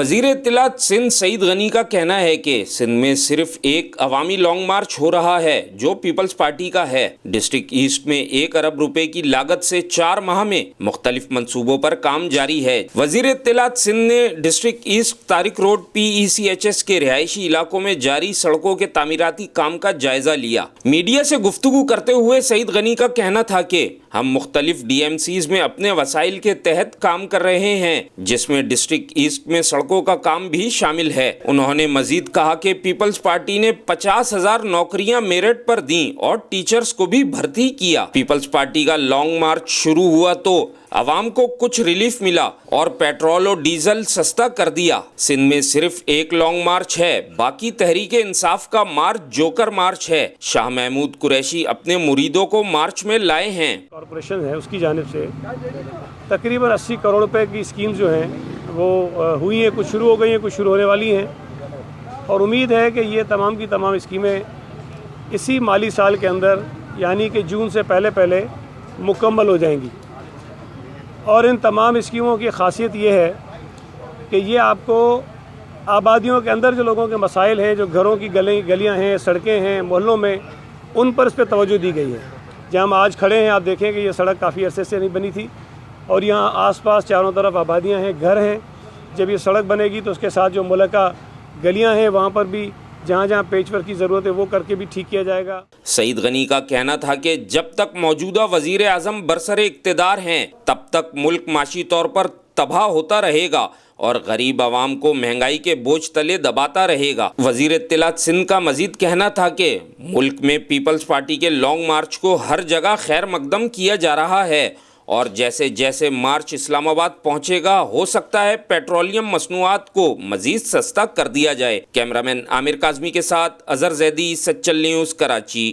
वजीर इत्तलात सिंध सईद गनी का कहना है कि सिंध में सिर्फ एक अवामी लॉन्ग मार्च हो रहा है जो पीपल्स पार्टी का है। डिस्ट्रिक्ट ईस्ट में 1 अरब रुपए की लागत से 4 माह में मुख्तलिफ मंसूबों पर काम जारी है। वजीर इत्तलात सिंध ने district east Tariq road PECHS के रिहायशी इलाकों में जारी सड़कों के तामीराती काम का जायजा लिया। मीडिया से गुफ्तगू करते हुए सईद गनी का कहना था कि हम मुख्तलिफ DMCs में अपने वसाइल के तहत काम कर रहे हैं, जिसमें डिस्ट्रिक्ट ईस्ट में सड़कों का काम भी शामिल है। उन्होंने मजीद कहा कि पीपल्स पार्टी ने 50,000 नौकरियां मेरिट पर दी और टीचर्स को भी भर्ती किया। पीपल्स पार्टी का लॉन्ग मार्च शुरू हुआ तो आवाम को कुछ रिलीफ मिला और पेट्रोल और डीजल सस्ता कर दिया। सिंध में सिर्फ एक लॉन्ग मार्च है, बाकी तहरीक इंसाफ का मार्च जोकर मार्च है। शाह महमूद कुरैशी अपने मुरीदों को मार्च में लाए हैं। कॉरपोरेशन है उसकी जानिब से तकरीबन 80 करोड़ रुपए की स्कीम जो हैं वो हुई हैं, कुछ शुरू हो गई हैं, कुछ शुरू होने वाली हैं और उम्मीद है कि ये तमाम की तमाम स्कीमें इसी माली साल के अंदर यानी कि जून से पहले मुकम्मल हो जाएंगी। और इन तमाम स्कीमों की खासियत ये है कि ये आपको आबादियों के अंदर जो लोगों के मसाइल हैं, जो घरों की गलियां हैं, सड़कें हैं, मोहल्लों में, उन पर इस पर तवज्जो दी गई है। जहाँ हम आज खड़े हैं आप देखें कि ये सड़क काफ़ी अरसे से नहीं बनी थी और यहाँ आसपास चारों तरफ आबादियाँ हैं, घर हैं। जब ये सड़क बनेगी तो उसके साथ जो मुलका गलियाँ हैं वहाँ पर भी जहाँ जहाँ पेचवर्क की ज़रूरत है वो करके भी ठीक किया जाएगा। सईद गनी का कहना था कि जब तक मौजूदा वजीर आज़म बरसरे इक़्तिदार हैं तब तक मुल्क माशी तौर पर तबाह होता रहेगा और गरीब आवाम को महंगाई के बोझ तले दबाता रहेगा। वजीर इत्तलात सिंध का मजीद कहना था कि मुल्क में पीपल्स पार्टी के लॉन्ग मार्च को हर जगह खैर मकदम किया जा रहा है और जैसे जैसे मार्च इस्लामाबाद पहुंचेगा हो सकता है पेट्रोलियम मसनूआत को मजीद सस्ता कर दिया जाए। कैमरामैन आमिर काज़मी के साथ अजहर जैदी, सच्चल न्यूज़, कराची।